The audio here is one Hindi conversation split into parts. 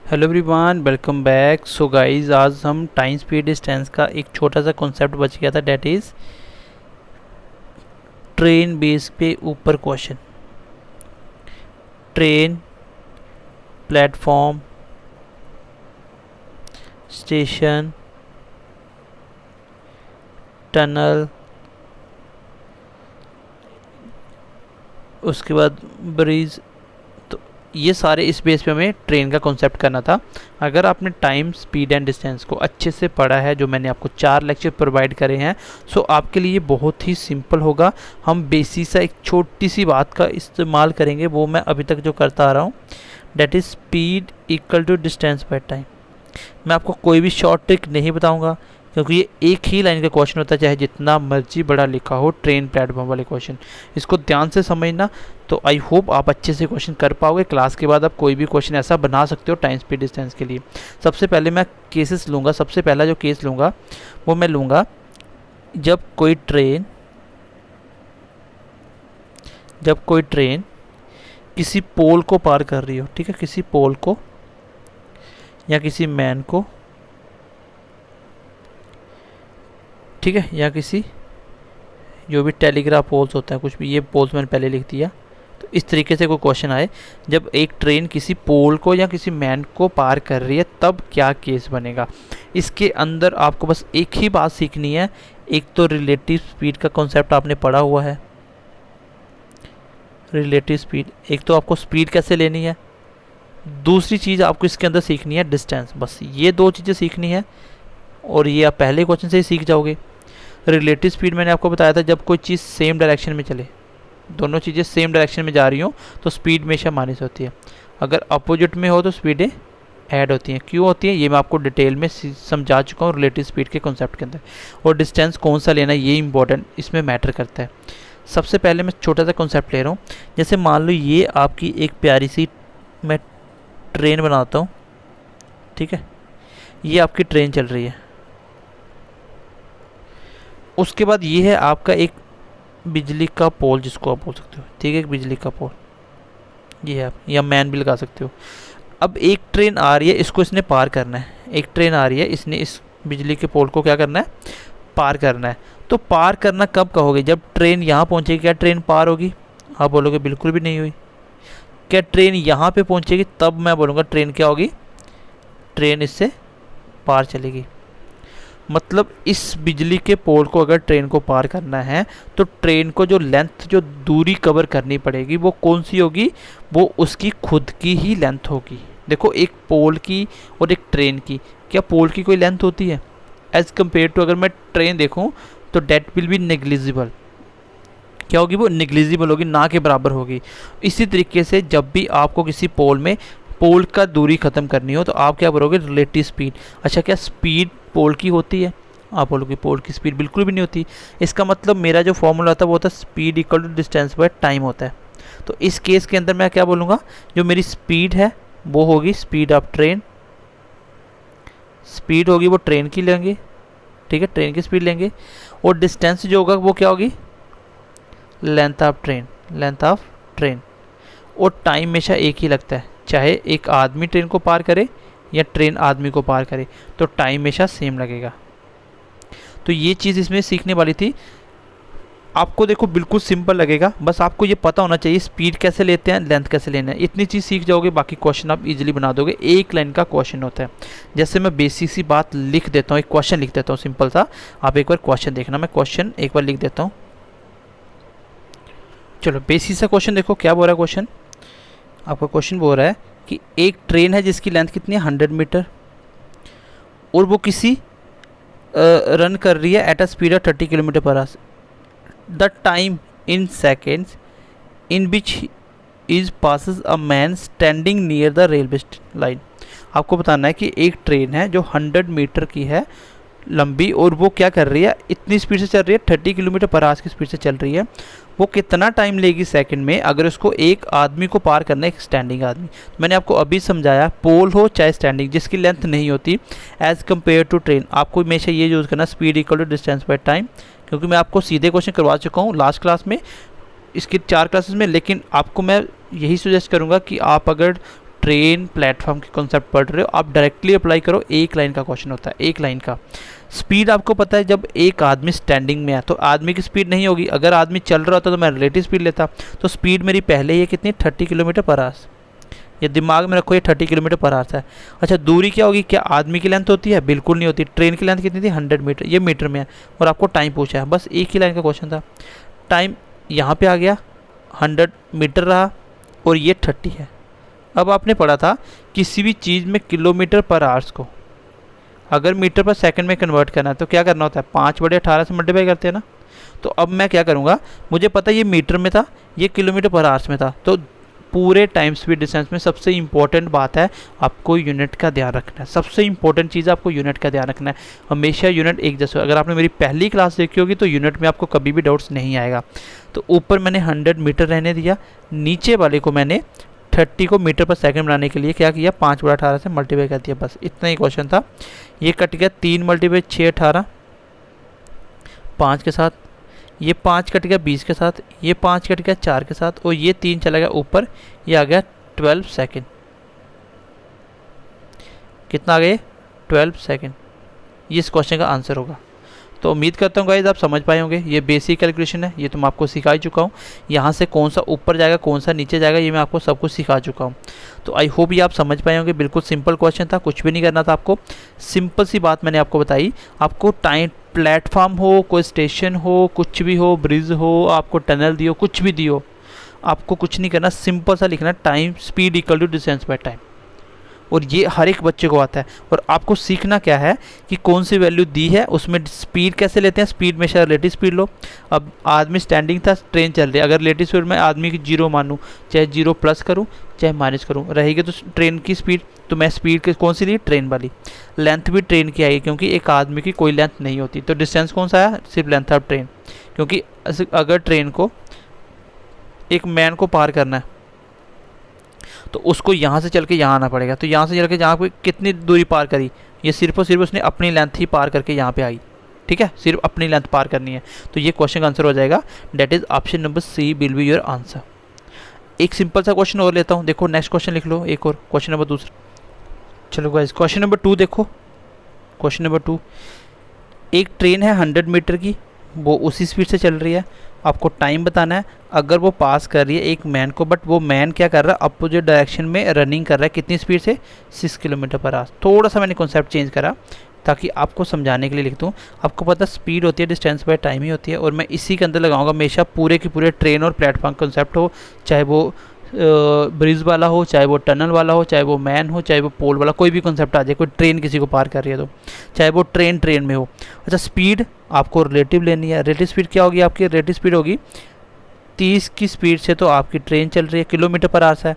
Hello everyone, welcome back. So guys, आज हम टाइम स्पीड डिस्टेंस का एक छोटा सा कॉन्सेप्ट बच गया था, डेट इज़ ट्रेन बेस पे ऊपर question. Train, platform, station, tunnel, उसके बाद ब्रिज। तो ये सारे इस बेस पे हमें ट्रेन का कॉन्सेप्ट करना था। अगर आपने टाइम स्पीड एंड डिस्टेंस को अच्छे से पढ़ा है, जो मैंने आपको 4 लेक्चर प्रोवाइड करे हैं, सो आपके लिए बहुत ही सिंपल होगा। हम बेसिक सा एक छोटी सी बात का इस्तेमाल करेंगे, वो मैं अभी तक जो करता आ रहा हूँ, that is speed equal to distance by time. मैं आपको कोई भी शॉर्ट ट्रिक नहीं बताऊंगा, क्योंकि ये एक ही लाइन का क्वेश्चन होता है, चाहे जितना मर्जी बड़ा लिखा हो। ट्रेन प्लेटफॉर्म वाले क्वेश्चन, इसको ध्यान से समझना। तो आई होप आप अच्छे से क्वेश्चन कर पाओगे। क्लास के बाद आप कोई भी क्वेश्चन ऐसा बना सकते हो टाइम स्पीड डिस्टेंस के लिए। सबसे पहले मैं केसेस लूँगा। सबसे पहला जो केस लूँगा वो मैं लूँगा जब कोई ट्रेन किसी पोल को पार कर रही हो, ठीक है, किसी पोल को या किसी मैन को, ठीक है, या किसी जो भी टेलीग्राफ पोल्स होता है, कुछ भी, ये पोल्स मैंने पहले लिख दिया। तो इस तरीके से कोई क्वेश्चन आए, जब एक ट्रेन किसी पोल को या किसी मैन को पार कर रही है, तब क्या केस बनेगा। इसके अंदर आपको बस एक ही बात सीखनी है। एक तो रिलेटिव स्पीड का कॉन्सेप्ट आपने पढ़ा हुआ है, रिलेटिव स्पीड। एक तो आपको स्पीड कैसे लेनी है, दूसरी चीज़ आपको इसके अंदर सीखनी है डिस्टेंस। बस ये दो चीज़ें सीखनी है, और ये आप पहले क्वेश्चन से ही सीख जाओगे। रिलेटिव स्पीड मैंने आपको बताया था, जब कोई चीज़ सेम डायरेक्शन में चले, दोनों चीज़ें सेम डायरेक्शन में जा रही हो, तो स्पीड हमेशा माइनस होती है। अगर अपोजिट में हो तो स्पीडें ऐड होती हैं। क्यों होती है, ये मैं आपको डिटेल में समझा चुका हूँ रिलेटिव स्पीड के कॉन्सेप्ट के अंदर। और डिस्टेंस कौन सा लेना, ये इंपॉर्टेंट इसमें मैटर करता है। सबसे पहले मैं छोटा सा कॉन्सेप्ट ले रहा हूँ। जैसे मान लो ये आपकी एक प्यारी सी मैं ट्रेन बनाता हूँ, ठीक है, ये आपकी ट्रेन चल रही है। उसके बाद ये है आपका एक बिजली का पोल, जिसको आप बोल सकते हो, ठीक है, एक बिजली का पोल, ये है आप, या मैन भी लगा सकते हो। अब एक ट्रेन आ रही है, इसको इसने पार करना है। एक ट्रेन आ रही है, इसने इस बिजली के पोल को क्या करना है, पार करना है। तो पार करना कब कहोगे, जब ट्रेन यहाँ पहुँचेगी। क्या ट्रेन पार होगी? आप बोलोगे बिल्कुल भी नहीं हुई। क्या ट्रेन यहाँ पे पहुँचेगी, तब मैं बोलूँगा ट्रेन क्या होगी, ट्रेन इससे पार चलेगी। मतलब इस बिजली के पोल को अगर ट्रेन को पार करना है, तो ट्रेन को जो लेंथ, जो दूरी कवर करनी पड़ेगी, वो कौन सी होगी, वो उसकी खुद की ही लेंथ होगी। देखो, एक पोल की और एक ट्रेन की, क्या पोल की कोई लेंथ होती है एज़ कम्पेयर टू, अगर मैं ट्रेन देखूं तो डेट विल बी नेग्लिजिबल। क्या होगी, वो नेग्लिजिबल होगी, ना के बराबर होगी। इसी तरीके से जब भी आपको किसी पोल का दूरी ख़त्म करनी हो, तो आप क्या बोलोगे, रिलेटिव स्पीड। अच्छा, क्या स्पीड पोल की होती है? आप बोलोगे पोल की स्पीड बिल्कुल भी नहीं होती। इसका मतलब मेरा जो फॉर्मूला था वो होता है speed equal to distance by time होता है। तो इस केस के अंदर मैं क्या बोलूँगा, जो मेरी स्पीड है वो होगी स्पीड ऑफ ट्रेन। स्पीड होगी वो ट्रेन की लेंगे, ठीक है, ट्रेन की स्पीड लेंगे। और डिस्टेंस जो होगा वो क्या होगी, length of train, length of train. और टाइम हमेशा एक ही लगता है, चाहे एक आदमी ट्रेन को पार करे या ट्रेन आदमी को पार करे, तो टाइम हमेशा सेम लगेगा। तो ये चीज़ इसमें सीखने वाली थी। आपको देखो बिल्कुल सिंपल लगेगा, बस आपको ये पता होना चाहिए स्पीड कैसे लेते हैं, लेंथ कैसे लेना है। इतनी चीज़ सीख जाओगे, बाकी क्वेश्चन आप इजीली बना दोगे। एक लाइन का क्वेश्चन होता है। जैसे मैं बेसिक सी बात लिख देता हूँ, एक क्वेश्चन लिख देता हूँ सिंपल सा, आप एक बार क्वेश्चन देखना। मैं क्वेश्चन एक बार लिख देता हूँ। चलो, बेसिक सा क्वेश्चन देखो क्या बोल रहा है। क्वेश्चन आपका क्वेश्चन बोल रहा है कि एक ट्रेन है जिसकी लेंथ कितनी है, 100 मीटर, और वो किसी रन कर रही है eight a speed of 30 kilometre per hour. The time in seconds in which is passes a man standing near the railway line. आपको बताना है कि एक ट्रेन है जो 100 मीटर की है लंबी, और वो क्या कर रही है, इतनी स्पीड से चल रही है, 30 किलोमीटर पर आवर की स्पीड से चल रही है। वो कितना टाइम लेगी सेकंड में, अगर उसको एक आदमी को पार करना है, एक स्टैंडिंग आदमी। तो मैंने आपको अभी समझाया, पोल हो चाहे स्टैंडिंग, जिसकी लेंथ नहीं होती, एज़ कम्पेयर टू ट्रेन, आपको हमेशा ये यूज़ करना, speed equal to distance by time. क्योंकि मैं आपको सीधे क्वेश्चन करवा चुका हूँ लास्ट क्लास में, इसकी 4 क्लासेस में। लेकिन आपको मैं यही सजेस्ट करूँगा कि आप अगर ट्रेन प्लेटफॉर्म के कॉन्सेप्ट पढ़ रहे हो, आप डायरेक्टली अप्लाई करो। एक लाइन का क्वेश्चन होता है, एक लाइन का। स्पीड आपको पता है, जब एक आदमी स्टैंडिंग में है तो आदमी की स्पीड नहीं होगी। अगर आदमी चल रहा होता तो मैं रिलेटिव स्पीड लेता, तो स्पीड मेरी पहले ही है कितनी, 30 किलोमीटर पर आवर्स। ये दिमाग में रखो, ये 30 किलोमीटर पर आवर्स है। अच्छा, दूरी क्या होगी, क्या आदमी की लेंथ होती है, बिल्कुल नहीं होती। ट्रेन की लेंथ कितनी थी, 100 मीटर, ये मीटर में है। और आपको टाइम पूछा है, बस एक ही लाइन का क्वेश्चन था। टाइम यहाँ पे आ गया, 100 मीटर रहा और ये 30 है। अब आपने पढ़ा था किसी भी चीज़ में किलोमीटर पर आवर्स को अगर मीटर पर सेकंड में कन्वर्ट करना है तो क्या करना होता है, 5/18 से मल्टीप्लाई करते हैं ना। तो अब मैं क्या करूँगा, मुझे पता ये मीटर में था, ये किलोमीटर पर आवर्स में था, तो पूरे टाइम स्पीड डिस्टेंस में सबसे इंपॉर्टेंट बात है आपको यूनिट का ध्यान रखना है। सबसे इंपॉर्टेंट चीज़ आपको यूनिट का ध्यान रखना है। हमेशा यूनिट एक जैसे, अगर आपने मेरी पहली क्लास देखी होगी तो यूनिट में आपको कभी भी डाउट्स नहीं आएगा। तो ऊपर मैंने 100 मीटर रहने दिया, नीचे वाले को मैंने 30 को मीटर पर सेकंड बनाने के लिए क्या किया, 5/18 से मल्टीप्लाई कर दिया। बस इतना ही क्वेश्चन था। ये कट गया, 3 × 6 18, 5 के साथ, ये 5 कट गया 20 के साथ, ये 5 कट गया 4 के साथ, और ये 3 चला गया ऊपर, ये आ गया 12 सेकेंड। कितना आ गया, 12 सेकेंड। ये इस क्वेश्चन का आंसर होगा। तो उम्मीद करता हूँ गाइस आप समझ पाए होंगे। ये बेसिक कैलकुलेशन है, ये तो मैं आपको सिखा ही चुका हूँ। यहाँ से कौन सा ऊपर जाएगा कौन सा नीचे जाएगा ये मैं आपको सब कुछ सिखा चुका हूँ। तो आई होप ये आप समझ पाए होंगे। बिल्कुल सिंपल क्वेश्चन था, कुछ भी नहीं करना था आपको। सिंपल सी बात मैंने आपको बताई। आपको टाइम प्लेटफॉर्म हो, कोई स्टेशन हो, कुछ भी हो, ब्रिज हो, आपको टनल दियो, कुछ भी दियो, आपको कुछ नहीं करना, सिंपल सा लिखना time speed equal to distance by time. और ये हर एक बच्चे को आता है। और आपको सीखना क्या है कि कौन सी वैल्यू दी है, उसमें स्पीड कैसे लेते हैं। स्पीड में शायद रिलेटिव स्पीड लो। अब आदमी स्टैंडिंग था, ट्रेन चल रही है, अगर रिलेटिव स्पीड में आदमी की 0 मानूँ, चाहे 0 प्लस करूँ चाहे माइनस करूँ, रहेगी तो ट्रेन की स्पीड, तो मैं स्पीड कौन सी ली, ट्रेन वाली। लेंथ भी ट्रेन की आएगी क्योंकि एक आदमी की कोई लेंथ नहीं होती। तो डिस्टेंस कौन सा आया, सिर्फ लेंथ ऑफ ट्रेन। क्योंकि अगर ट्रेन को एक मैन को पार करना है तो उसको यहाँ से चल के यहाँ आना पड़ेगा। तो यहाँ से चल के जहाँ पे कितनी दूरी पार करी, ये सिर्फ और सिर्फ उसने अपनी लेंथ ही पार करके यहाँ पे आई। ठीक है, सिर्फ अपनी लेंथ पार करनी है। तो ये क्वेश्चन का आंसर हो जाएगा, that is option number C will be your answer. एक सिंपल सा क्वेश्चन और लेता हूँ, देखो नेक्स्ट क्वेश्चन लिख लो, एक और क्वेश्चन नंबर दूसरा। चलो गाइस क्वेश्चन नंबर 2 देखो। क्वेश्चन नंबर 2, एक ट्रेन है 100 मीटर की, वो उसी स्पीड से चल रही है। आपको टाइम बताना है। अगर वो पास कर रही है एक मैन को, बट वो मैन क्या कर रहा है, अपोजिट डायरेक्शन में रनिंग कर रहा है, कितनी स्पीड से, 6 किलोमीटर पर आवर। थोड़ा सा मैंने कॉन्सेप्ट चेंज करा ताकि आपको समझाने के लिए लिख दूँ। आपको पता स्पीड होती है डिस्टेंस बाय टाइम ही होती है, और मैं इसी के अंदर लगाऊंगा हमेशा पूरे के पूरे ट्रेन और प्लेटफॉर्म कॉन्सेप्ट हो, चाहे वो ब्रिज वाला हो, चाहे वो टनल वाला हो, चाहे वो मैन हो, चाहे वो पोल वाला, कोई भी कॉन्सेप्ट आ जाए। कोई ट्रेन किसी को पार कर रही है तो, चाहे वो ट्रेन में हो। अच्छा, स्पीड आपको रिलेटिव लेनी है। रिलेटिव स्पीड क्या होगी आपकी, रिलेटिव स्पीड होगी 30 की स्पीड से तो आपकी ट्रेन चल रही है, किलोमीटर पर आवर है।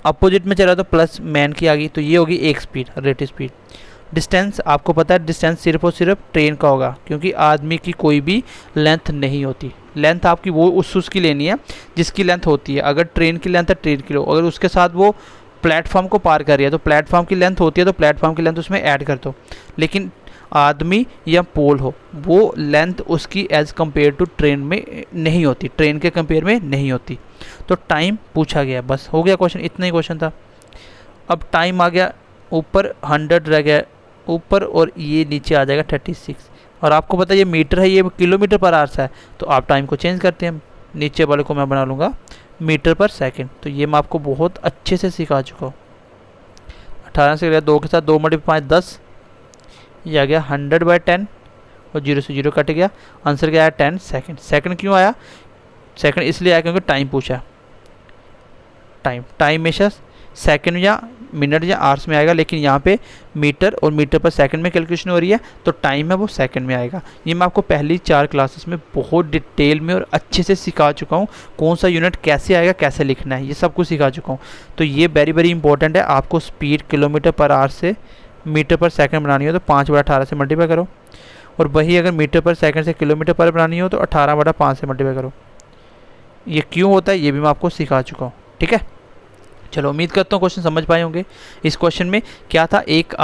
अपोजिट में चल रहा तो प्लस मैन की आ गई, तो ये होगी एक स्पीड, रिलेटिव स्पीड। डिस्टेंस आपको पता है, डिस्टेंस सिर्फ और सिर्फ ट्रेन का होगा क्योंकि आदमी की कोई भी लेंथ नहीं होती। लेंथ आपकी वो उसकी लेनी है जिसकी लेंथ होती है। अगर ट्रेन की लेंथ है ट्रेन की लो, अगर उसके साथ वो प्लेटफॉर्म को पार कर रही है तो प्लेटफॉर्म की लेंथ होती है, तो प्लेटफॉर्म की लेंथ उसमें ऐड कर दो। लेकिन आदमी या पोल हो, वो लेंथ उसकी एज कम्पेयर टू ट्रेन में नहीं होती, ट्रेन के कंपेयर में नहीं होती। तो टाइम पूछा गया, बस हो गया क्वेश्चन, इतना ही क्वेश्चन था। अब टाइम आ गया ऊपर, 100 रह गया ऊपर, और ये नीचे आ जाएगा 36। और आपको पता है ये मीटर है, ये किलोमीटर पर आवर्स है, तो आप टाइम को चेंज करते हैं। नीचे वाले को मैं बना लूँगा मीटर पर सेकंड। तो ये मैं आपको बहुत अच्छे से सिखा चुका हूँ। 18 से गया 2 के साथ, 2 × 5 10, ये आ गया 100/10, और 0 से 0 कट गया। आंसर क्या आया, 10 सेकंड। सेकंड क्यों आया, सेकंड इसलिए आया क्योंकि टाइम पूछा। टाइम हमेशा सेकंड या मिनट या आवर्स में आएगा, लेकिन यहाँ पे मीटर और मीटर पर सेकंड में कैलकुलेशन हो रही है, तो टाइम है वो सेकंड में आएगा। ये मैं आपको पहली 4 क्लासेस में बहुत डिटेल में और अच्छे से सिखा चुका हूँ। कौन सा यूनिट कैसे आएगा, कैसे लिखना है, ये सब कुछ सिखा चुका हूँ। तो ये वेरी इंपॉर्टेंट है। आपको स्पीड किलोमीटर पर आवर से मीटर पर सेकंड बनानी हो तो 5/18 से मल्टीप्लाई करो, और वही अगर मीटर पर सेकंड से किलोमीटर पर बनानी हो तो 18/5 से मल्टीप्लाई करो। ये क्यों होता है ये भी मैं आपको सिखा चुका हूँ। ठीक है, चलो उम्मीद करता हूँ क्वेश्चन समझ पाए होंगे। इस क्वेश्चन में क्या था, एक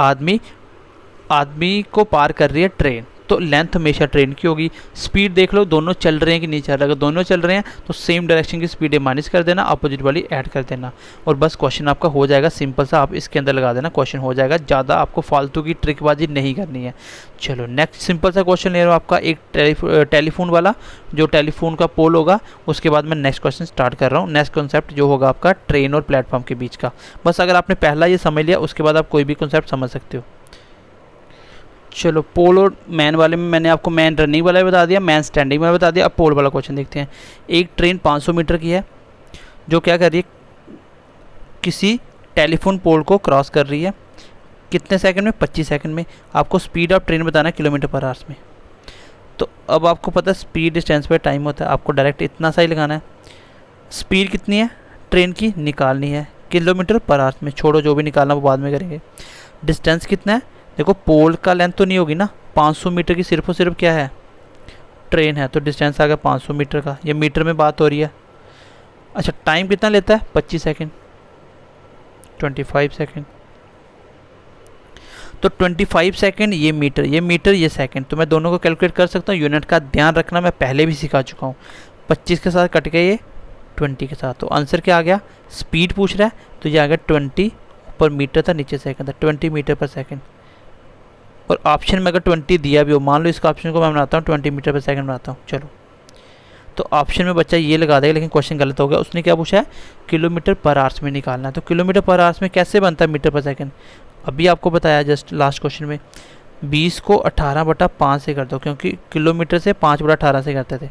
आदमी को पार कर रही है ट्रेन, तो लेंथ हमेशा ट्रेन की होगी। स्पीड देख लो दोनों चल रहे हैं कि नहीं चल रहे, अगर दोनों चल रहे हैं तो सेम डायरेक्शन की स्पीड माइनस कर देना, अपोजिट वाली ऐड कर देना, और बस क्वेश्चन आपका हो जाएगा। सिंपल सा आप इसके अंदर लगा देना, क्वेश्चन हो जाएगा। ज़्यादा आपको फालतू की ट्रिकबाजी नहीं करनी है। चलो नेक्स्ट सिंपल सा क्वेश्चन ले रहा हूँ आपका, एक टेलीफोन वाला, जो टेलीफोन का पोल होगा। उसके बाद मैं नेक्स्ट क्वेश्चन स्टार्ट कर रहा हूँ। नेक्स्ट कॉन्सेप्ट जो होगा आपका ट्रेन और प्लेटफॉर्म के बीच का। बस अगर आपने पहला ये समझ लिया, उसके बाद आप कोई भी कॉन्सेप्ट समझ सकते हो। चलो पोल और मैन वाले में मैंने आपको मैन रनिंग वाला बता दिया, मैन स्टैंडिंग वाला बता दिया। अब पोल वाला क्वेश्चन देखते हैं। एक ट्रेन 500 मीटर की है जो क्या कर रही है, किसी टेलीफोन पोल को क्रॉस कर रही है। कितने सेकंड में? 25 सेकंड में। आपको स्पीड ऑफ ट्रेन बताना है किलोमीटर पर आवर्स में। तो अब आपको पता है स्पीड डिस्टेंस पे टाइम होता है, आपको डायरेक्ट इतना सा ही लगाना है। स्पीड कितनी है ट्रेन की निकालनी है किलोमीटर पर आवर्स में, छोड़ो जो भी निकालना वो बाद में करेंगे। डिस्टेंस कितना है? देखो पोल का लेंथ तो नहीं होगी ना, 500 मीटर की सिर्फ और सिर्फ क्या है, ट्रेन है, तो डिस्टेंस आ गया 500 मीटर का। ये मीटर में बात हो रही है। अच्छा टाइम कितना लेता है? 25 सेकंड, 25 सेकंड। तो 25 सेकंड ये मीटर, ये मीटर, ये सेकंड, तो मैं दोनों को कैलकुलेट कर सकता हूँ। यूनिट का ध्यान रखना, मैं पहले भी सिखा चुका हूँ। 25 के साथ कट गया ये 20 के साथ, तो आंसर क्या आ गया? स्पीड पूछ रहा है तो ये आ गया 20, ऊपर मीटर था नीचे सेकंड था, 20 मीटर पर सेकंड। और ऑप्शन में अगर 20 दिया भी हो, मान लो इसका ऑप्शन को मैं बनाता हूँ 20 मीटर पर सेकंड बनाता हूँ। चलो तो ऑप्शन में बच्चा ये लगा देगा, लेकिन क्वेश्चन गलत हो गया। उसने क्या पूछा है? किलोमीटर पर आवर्स में निकालना है। तो किलोमीटर पर आवर्स में कैसे बनता है मीटर पर सेकंड? अभी आपको बताया जस्ट लास्ट क्वेश्चन में। 20 को 18/5 से कर दो, क्योंकि किलोमीटर से 5/18 से करते थे।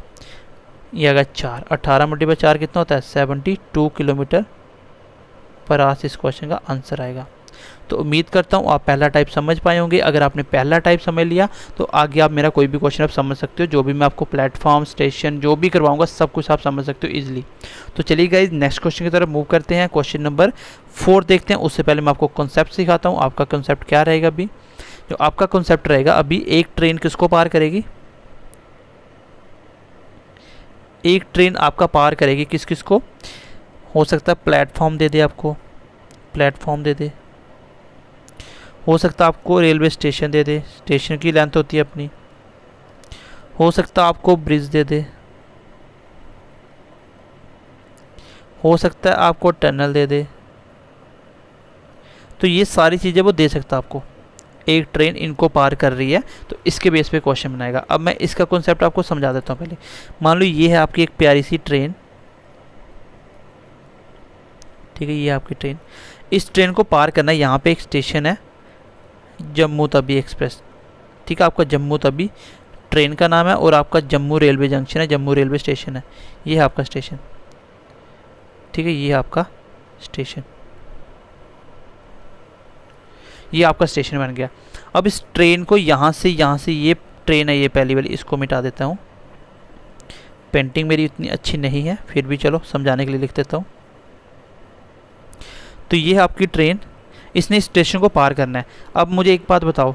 ये अगर 4, 18/4 कितना होता है? 72 किलोमीटर पर आवर्स इस क्वेश्चन का आंसर आएगा। तो उम्मीद करता हूँ आप पहला टाइप समझ पाए होंगे। अगर आपने पहला टाइप समझ लिया तो आगे आप मेरा कोई भी क्वेश्चन आप समझ सकते हो। जो भी मैं आपको प्लेटफॉर्म, स्टेशन जो भी करवाऊंगा सब कुछ आप समझ सकते हो इजीली। तो चलिए गाइस नेक्स्ट क्वेश्चन की तरफ मूव करते हैं। क्वेश्चन नंबर 4 देखते हैं। उससे पहले मैं आपको कॉन्सेप्ट सिखाता हूँ। आपका कॉन्सेप्ट क्या रहेगा? अभी जो आपका कॉन्सेप्ट रहेगा, अभी एक ट्रेन किसको पार करेगी? एक ट्रेन आपका पार करेगी किस किस को? हो सकता है प्लेटफॉर्म दे दे, आपको प्लेटफॉर्म दे दे, हो सकता है आपको रेलवे स्टेशन दे दे, स्टेशन की लेंथ होती है अपनी, हो सकता है आपको ब्रिज दे दे, हो सकता है आपको टनल दे दे। तो ये सारी चीज़ें वो दे सकता है आपको। एक ट्रेन इनको पार कर रही है तो इसके बेस पे क्वेश्चन बनाएगा। अब मैं इसका कॉन्सेप्ट आपको समझा देता हूँ। पहले मान लो ये है आपकी एक प्यारी सी ट्रेन, ठीक है, ये आपकी ट्रेन। इस ट्रेन को पार करना है, यहाँ पे एक स्टेशन है जम्मू तवी एक्सप्रेस, ठीक है, आपका जम्मू तवी ट्रेन का नाम है, और आपका जम्मू रेलवे जंक्शन है, जम्मू रेलवे स्टेशन है। ये है आपका स्टेशन, ठीक है, ये है आपका स्टेशन, ये आपका स्टेशन बन गया। अब इस ट्रेन को यहाँ से ये ट्रेन है, ये पहली वाली, इसको मिटा देता हूँ। पेंटिंग मेरी इतनी अच्छी नहीं है, फिर भी चलो समझाने के लिए लिख देता हूँ। तो ये है आपकी ट्रेन, इसने स्टेशन को पार करना है। अब मुझे एक बात बताओ,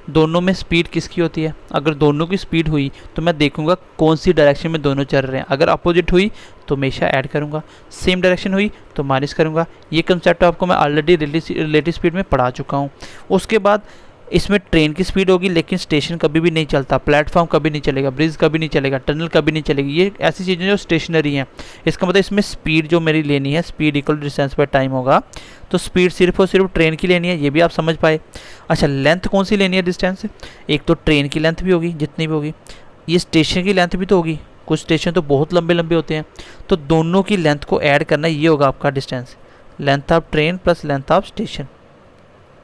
दोनों में स्पीड किसकी होती है? अगर दोनों की स्पीड हुई तो मैं देखूंगा कौन सी डायरेक्शन में दोनों चल रहे हैं। अगर अपोजिट हुई तो हमेशा ऐड करूंगा, सेम डायरेक्शन हुई तो माइनस करूंगा। ये कंसेप्ट आपको मैं ऑलरेडी रिलेटिव स्पीड में पढ़ा चुका हूँ। उसके बाद इसमें ट्रेन की स्पीड होगी, लेकिन स्टेशन कभी भी नहीं चलता, प्लेटफॉर्म कभी नहीं चलेगा, ब्रिज कभी नहीं चलेगा, टनल कभी नहीं चलेगी। ये ऐसी चीज़ें जो स्टेशनरी हैं। इसका मतलब इसमें स्पीड जो मेरी लेनी है, स्पीड इक्वल डिस्टेंस पर टाइम होगा, तो स्पीड सिर्फ और सिर्फ ट्रेन की लेनी है। ये भी आप समझ पाए। अच्छा लेंथ कौन सी लेनी है डिस्टेंस? एक तो ट्रेन की लेंथ भी होगी जितनी भी होगी, ये स्टेशन की लेंथ भी तो होगी। कुछ स्टेशन तो बहुत लंबे लंबे होते हैं, तो दोनों की लेंथ को ऐड करना, ये होगा आपका distance. Length of train plus length of station,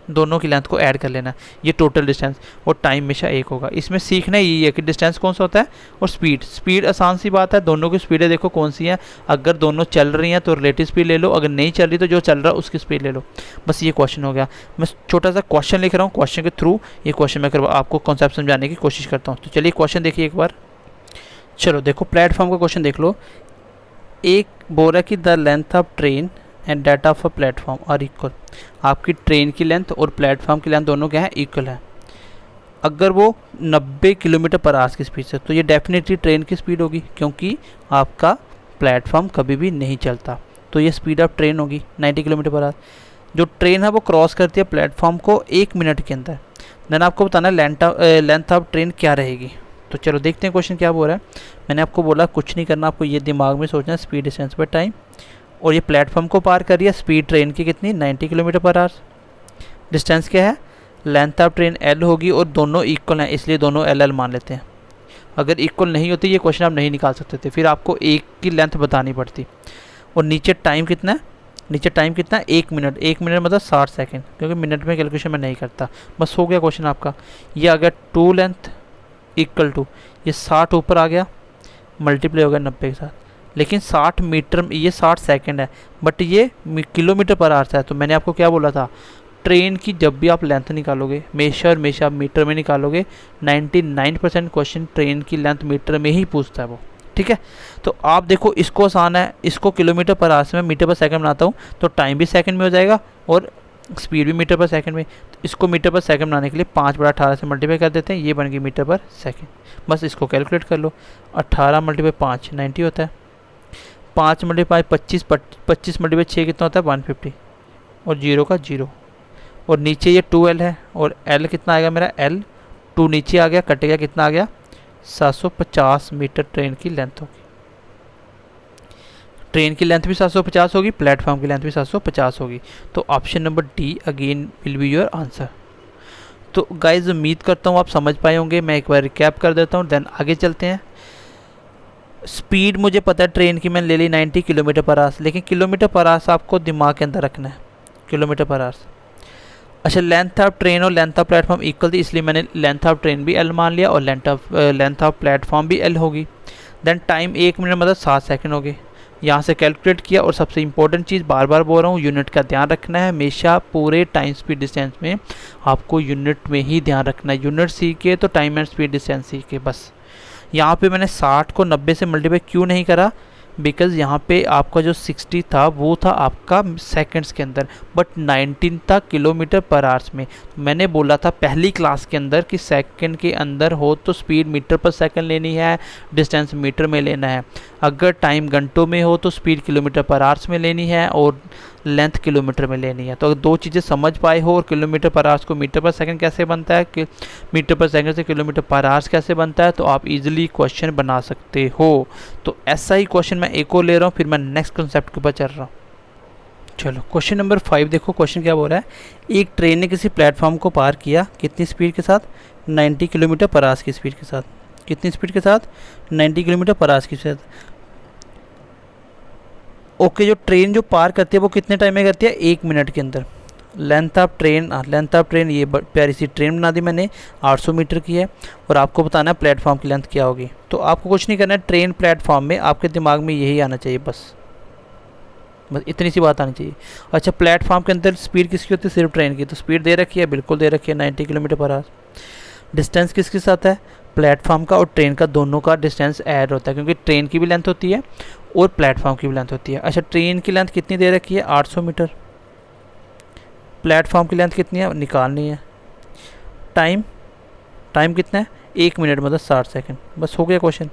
दोनों की लेंथ को ऐड कर लेना, ये टोटल डिस्टेंस। और टाइम हमेशा एक होगा। इसमें सीखना यही है कि डिस्टेंस कौन सा होता है और स्पीड। स्पीड आसान सी बात है, दोनों की स्पीडें देखो कौन सी हैं। अगर दोनों चल रही हैं तो रिलेटिव स्पीड ले लो, अगर नहीं चल रही तो जो चल रहा है उसकी स्पीड ले लो। बस ये क्वेश्चन हो गया। मैं छोटा सा क्वेश्चन लिख रहा हूँ, क्वेश्चन के थ्रू ये क्वेश्चन मैं आपको कॉन्सेप्ट समझाने की कोशिश करता हूँ। तो चलिए क्वेश्चन देखिए एक बार। चलो देखो प्लेटफॉर्म का क्वेश्चन देख लो। एक बोल रहा है कि the length of train and that of a platform are equal. आपकी ट्रेन की लेंथ और प्लेटफॉर्म की लेंथ दोनों क्या है? इक्वल है। अगर वो 90 किलोमीटर पर आवर्स की स्पीड से, तो ये डेफिनेटली ट्रेन की स्पीड होगी, क्योंकि आपका प्लेटफॉर्म कभी भी नहीं चलता। तो ये स्पीड ऑफ ट्रेन होगी 90 किलोमीटर पर आवर। जो ट्रेन है वो क्रॉस करती है प्लेटफॉर्म को 1 मिनट के अंदर। देन आपको बताना लेंथ ऑफ ट्रेन क्या रहेगी। तो चलो देखते हैं क्वेश्चन क्या बोल रहा है। मैंने आपको बोला कुछ नहीं करना, आपको ये दिमाग में सोचना है स्पीड डिस्टेंस बाय टाइम, और ये प्लेटफॉर्म को पार कर रही है, स्पीड ट्रेन की कितनी 90 किलोमीटर पर आवर, डिस्टेंस क्या है लेंथ ऑफ ट्रेन एल होगी, और दोनों इक्वल हैं इसलिए दोनों एल एल मान लेते हैं। अगर इक्वल नहीं होती ये क्वेश्चन आप नहीं निकाल सकते थे, फिर आपको एक की लेंथ बतानी पड़ती। और नीचे टाइम कितना है, नीचे टाइम कितना है 1 मिनट, 1 मिनट मतलब 60 सेकंड, क्योंकि मिनट में कैलकुलेशन मैं नहीं करता। बस हो गया क्वेश्चन आपका। ये आ गया 2 लेंथ इक्वल टू, ये 60 ऊपर आ गया मल्टीप्लाई हो गया 90 के साथ, लेकिन 60 मीटर, ये 60 सेकंड है बट ये किलोमीटर पर आवर है। तो मैंने आपको क्या बोला था, ट्रेन की जब भी आप लेंथ निकालोगे हमेशा और हमेशा आप मीटर में निकालोगे। 99% क्वेश्चन ट्रेन की लेंथ मीटर में ही पूछता है वो, ठीक है। तो आप देखो इसको आसान है, इसको किलोमीटर पर आवर से मैं मीटर पर सेकंड बनाता हूँ, तो टाइम भी सेकंड में हो जाएगा और स्पीड भी मीटर पर सेकंड में। तो इसको मीटर पर सेकंड बनाने के लिए 5/18 से मल्टीप्लाई कर देते हैं, ये बन गई मीटर पर सेकंड। बस इसको कैलकुलेट कर लो, 18 × 5 90 होता है, 5 × 5 25, 25 × 6 कितना होता है 150, और 0 का 0, और नीचे ये 2L है, और L कितना आएगा मेरा L 2 नीचे आ गया, कटेगा कितना आ गया 750 मीटर ट्रेन की लेंथ होगी। ट्रेन की लेंथ भी 750 होगी, प्लेटफॉर्म की लेंथ भी 750 होगी। तो option number D again will be your answer. तो गाइज उम्मीद करता हूँ आप समझ पाए होंगे। मैं एक बार रिकैप कर देता हूँ, देन आगे चलते हैं। स्पीड मुझे पता है ट्रेन की मैंने ले ली 90 किलोमीटर पर आवर, लेकिन किलोमीटर पर आवर आपको दिमाग के अंदर रखना है, किलोमीटर पर आवर। अच्छा, लेंथ ऑफ ट्रेन और लेंथ ऑफ प्लेटफॉर्म इक्वल थी, इसलिए मैंने लेंथ ऑफ ट्रेन भी एल मान लिया और लेंथ ऑफ प्लेटफॉर्म भी एल होगी। देन टाइम 1 मिनट मतलब 7 सेकंड हो गए, यहाँ से कैलकुलेट किया। और सबसे इंपॉर्टेंट चीज़ बार बार बोल रहा हूँ, यूनिट का ध्यान रखना है हमेशा। पूरे टाइम स्पीड डिस्टेंस में आपको यूनिट में ही ध्यान रखना है। यूनिट सीखे तो टाइम एंड स्पीड डिस्टेंस सीखे बस। यहाँ पे मैंने 60 को 90 से मल्टीप्लाई क्यों नहीं करा, बिकॉज़ यहाँ पे आपका जो 60 था वो था आपका सेकंड्स के अंदर, बट 19 था किलोमीटर पर आवर्स में। मैंने बोला था पहली क्लास के अंदर कि सेकंड के अंदर हो तो स्पीड मीटर पर सेकंड लेनी है, डिस्टेंस मीटर में लेना है। अगर टाइम घंटों में हो तो स्पीड किलोमीटर पर आवर्स में लेनी है और लेंथ किलोमीटर में लेनी है। तो अगर दो चीज़ें समझ पाए हो, और किलोमीटर पर आवर्स को मीटर पर सेकंड कैसे बनता है, कि मीटर पर सेकंड से किलोमीटर पर आवर्स कैसे बनता है, तो आप इजीली क्वेश्चन बना सकते हो। तो ऐसा ही क्वेश्चन मैं एक और ले रहा हूँ, फिर मैं नेक्स्ट कॉन्सेप्ट के ऊपर चल रहा हूँ। चलो क्वेश्चन नंबर 5 देखो, क्वेश्चन क्या बोल रहा है। एक ट्रेन ने किसी प्लेटफॉर्म को पार किया कितनी स्पीड के साथ, 90 किलोमीटर पर आवर्स की स्पीड के साथ। कितनी स्पीड के साथ, 90 किलोमीटर पर आवर्स के साथ। ओके, जो ट्रेन जो पार करती है वो कितने टाइम में करती है, 1 मिनट के अंदर। लेंथ ऑफ ट्रेन ये प्यारी सी ट्रेन बना दी मैंने, 800 मीटर की है। और आपको बताना है प्लेटफॉर्म की लेंथ क्या होगी। तो आपको कुछ नहीं करना है, ट्रेन प्लेटफॉर्म में आपके दिमाग में यही आना चाहिए, बस इतनी सी बात आनी चाहिए। अच्छा, प्लेटफॉर्म के अंदर स्पीड किसकी होती है, सिर्फ ट्रेन की। तो स्पीड दे रखी है, बिल्कुल दे रखी है 90 किलोमीटर पर आवर। डिस्टेंस किसके साथ है, प्लेटफॉर्म का और ट्रेन का, दोनों का डिस्टेंस ऐड होता है, क्योंकि ट्रेन की भी लेंथ होती है और प्लेटफॉर्म की भी लेंथ होती है। अच्छा, ट्रेन की लेंथ कितनी दे रखी है, 800 मीटर। प्लेटफॉर्म की लेंथ कितनी है, निकालनी है। टाइम कितना है, 1 मिनट मतलब 60 सेकंड। बस हो गया क्वेश्चन।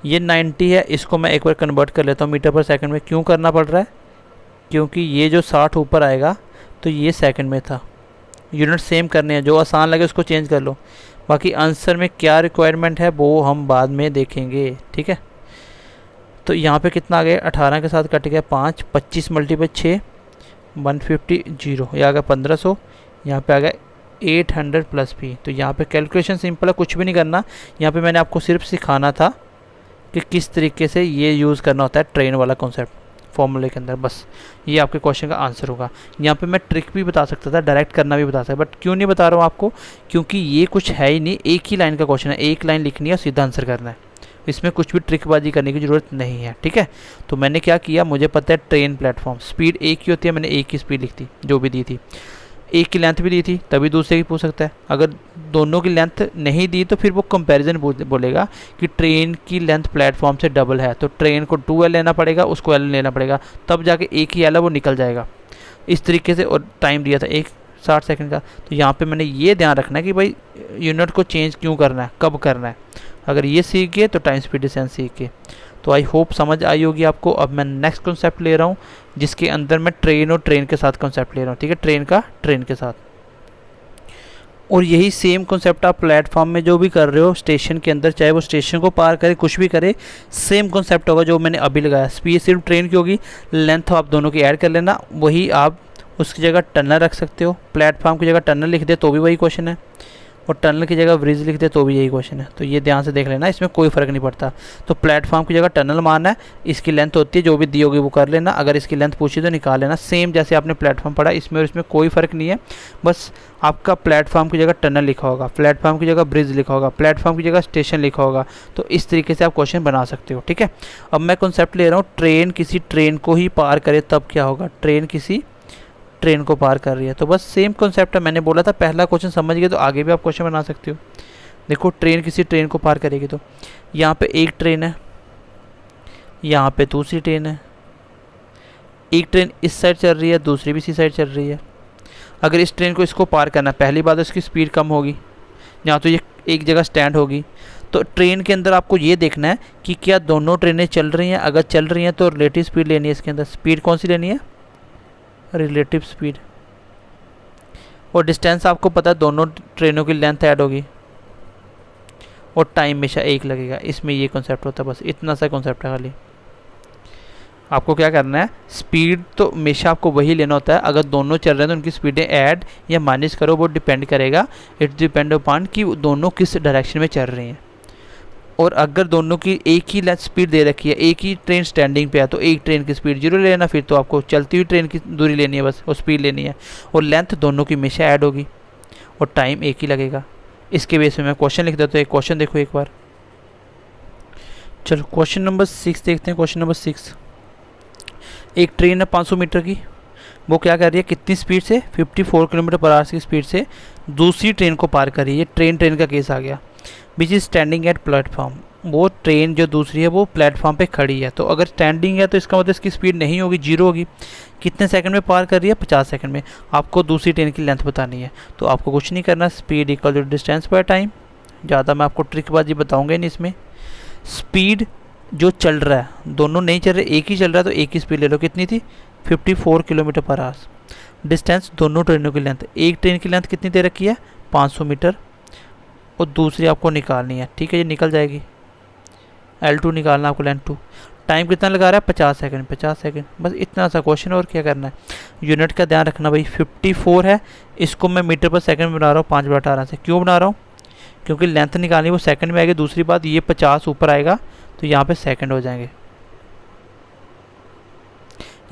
ये 90 है, इसको मैं एक बार कन्वर्ट कर लेता हूँ मीटर पर सेकंड में। क्यों करना पड़ रहा है, क्योंकि ये जो 60 ऊपर आएगा तो ये सेकंड में था। यूनिट सेम करने हैं, जो आसान लगे उसको चेंज कर लो। बाकी आंसर में क्या रिक्वायरमेंट है वो हम बाद में देखेंगे, ठीक है। तो यहाँ पे कितना आ गया, 18 के साथ कट गया 5, 25 × 6 150, 0, ये आ गया 1500। यहाँ पे आ गया 800 प्लस p। तो यहाँ पे कैलकुलेशन सिंपल है, कुछ भी नहीं करना। यहाँ पे मैंने आपको सिर्फ सिखाना था कि किस तरीके से ये यूज़ करना होता है ट्रेन वाला कॉन्सेप्ट फॉर्मूले के अंदर। बस ये आपके क्वेश्चन का आंसर होगा। यहाँ पे मैं ट्रिक भी बता सकता था, डायरेक्ट करना भी बता सकता, बट क्यों नहीं बता रहा हूँ आपको, क्योंकि ये कुछ है ही नहीं, एक ही लाइन का क्वेश्चन है, एक लाइन लिखनी है और सीधा आंसर करना है। इसमें कुछ भी ट्रिकबाजी करने की ज़रूरत नहीं है, ठीक है। तो मैंने क्या किया, मुझे पता है ट्रेन प्लेटफॉर्म स्पीड एक ही होती है, मैंने एक ही स्पीड लिख दी जो भी दी थी। एक की लेंथ भी दी थी, तभी दूसरे की पूछ सकता है। अगर दोनों की लेंथ नहीं दी तो फिर वो कंपैरिजन बोलेगा कि ट्रेन की लेंथ प्लेटफॉर्म से डबल है, तो ट्रेन को 2L लेना पड़ेगा, उसको L लेना पड़ेगा, तब जाके एक ही L है वो निकल जाएगा इस तरीके से। और टाइम दिया था 60 सेकंड का। तो यहाँ पे मैंने ये ध्यान रखना है कि भाई यूनिट को चेंज क्यों करना है, कब करना है। अगर ये सीख गए तो टाइम स्पीड डिस्टेंस सीख गए। तो आई होप समझ आई होगी आपको। अब मैं नेक्स्ट कॉन्सेप्ट ले रहा हूँ, जिसके अंदर मैं ट्रेन और ट्रेन के साथ कॉन्सेप्ट ले रहा हूँ, ठीक है। ट्रेन के साथ। और यही सेम कॉन्सेप्ट आप प्लेटफॉर्म में जो भी कर रहे हो स्टेशन के अंदर, चाहे वो स्टेशन को पार करे कुछ भी करे, सेम कॉन्सेप्ट होगा जो मैंने अभी लगाया। स्पीड सिर्फ ट्रेन की होगी, लेंथ आप दोनों की ऐड कर लेना। वही आप उसकी जगह टनल रख सकते हो, प्लेटफॉर्म की जगह टनल लिख दे तो भी वही क्वेश्चन है, और टनल की जगह ब्रिज लिख दे तो भी यही क्वेश्चन है। तो ये ध्यान से देख लेना, इसमें कोई फ़र्क नहीं पड़ता। तो प्लेटफॉर्म की जगह टनल मारना है, इसकी लेंथ होती है जो भी दी होगी वो कर लेना, अगर इसकी लेंथ पूछी तो निकाल लेना। सेम जैसे आपने प्लेटफॉर्म पढ़ा, इसमें और इसमें कोई फ़र्क नहीं है। बस आपका प्लेटफॉर्म की जगह टनल लिखा होगा, प्लेटफॉर्म की जगह ब्रिज लिखा होगा, प्लेटफॉर्म की जगह स्टेशन लिखा होगा। तो इस तरीके से आप क्वेश्चन बना सकते हो, ठीक है। अब मैं कॉन्सेप्ट ले रहा हूँ, ट्रेन किसी ट्रेन को ही पार करे तब क्या होगा। ट्रेन किसी ट्रेन को पार कर रही है, तो बस सेम कॉन्सेप्ट है। मैंने बोला था पहला क्वेश्चन समझ गए तो आगे भी आप क्वेश्चन बना सकते हो। देखो ट्रेन किसी ट्रेन को पार करेगी, तो यहाँ पे एक ट्रेन है, यहाँ पे दूसरी ट्रेन है, एक ट्रेन इस साइड चल रही है, दूसरी भी इसी साइड चल रही है। अगर इस ट्रेन को इसको पार करना, पहली बात उसकी स्पीड कम होगी, यहाँ तो ये एक जगह स्टैंड होगी। तो ट्रेन के अंदर आपको ये देखना है कि क्या दोनों ट्रेनें चल रही हैं। अगर चल रही हैं तो रिलेटिव स्पीड लेनी है इसके अंदर। स्पीड कौन सी लेनी है? Relative speed. और डिस्टेंस आपको पता है, दोनों ट्रेनों की लेंथ ऐड होगी और टाइम हमेशा एक लगेगा। इसमें ये कॉन्सेप्ट होता है, बस इतना सा कॉन्सेप्ट है खाली। आपको क्या करना है, स्पीड तो हमेशा आपको वही लेना होता है। अगर दोनों चल रहे हैं तो उनकी स्पीडें ऐड या माइनस करो, वो डिपेंड करेगा, इट डिपेंड अपॉन कि दोनों किस डायरेक्शन में चल रही हैं। और अगर दोनों की एक ही स्पीड दे रखी है, एक ही ट्रेन स्टैंडिंग पे है, तो एक ट्रेन की स्पीड 0 लेना, फिर तो आपको चलती हुई ट्रेन की दूरी लेनी है बस, और स्पीड लेनी है। और लेंथ दोनों की हमेशा ऐड होगी और टाइम एक ही लगेगा। इसके बेस में मैं क्वेश्चन लिख देता हूँ। एक क्वेश्चन देखो एक बार। चलो क्वेश्चन नंबर 6 देखते हैं। क्वेश्चन नंबर 6, एक ट्रेन है 500 मीटर की, वो क्या कर रही है, कितनी स्पीड से, 54 किलोमीटर पर आवर की स्पीड से दूसरी ट्रेन को पार कर रही है। ट्रेन का केस आ गया। Which is standing at platform, वो ट्रेन जो दूसरी है वो प्लेटफॉर्म पे खड़ी है। तो अगर स्टैंडिंग है तो इसका मतलब इसकी स्पीड नहीं होगी, 0 होगी। कितने सेकंड में पार कर रही है? 50 सेकंड में। आपको दूसरी ट्रेन की लेंथ बतानी है, तो आपको कुछ नहीं करना, speed equal to distance by time. ज़्यादा मैं आपको ट्रिकबाजी बताऊँगा नहीं इसमें। स्पीड जो चल रहा है, दोनों नहीं चल रहे, एक ही चल रहा है, तो एक ही स्पीड ले लो। कितनी थी? 54 किलोमीटर पर आवर। डिस्टेंस दोनों ट्रेनों की लेंथ, एक ट्रेन की लेंथ कितनी दे रखी है? 500 मीटर, और दूसरी आपको निकालनी है, ठीक है। ये निकल जाएगी, L2 निकालना आपको, लेंथ 2। टाइम कितना लगा रहा है? 50 सेकंड। 50 सेकंड, बस इतना सा क्वेश्चन। और क्या करना है, यूनिट का ध्यान रखना भाई। 54 है, इसको मैं मीटर पर सेकंड में बना रहा हूँ 5/18 से। क्यों बना रहा हूँ? क्योंकि लेंथ निकालनी वो सेकंड में आएगी। दूसरी बात, ये 50 ऊपर आएगा तो यहाँ पे सेकंड हो जाएंगे।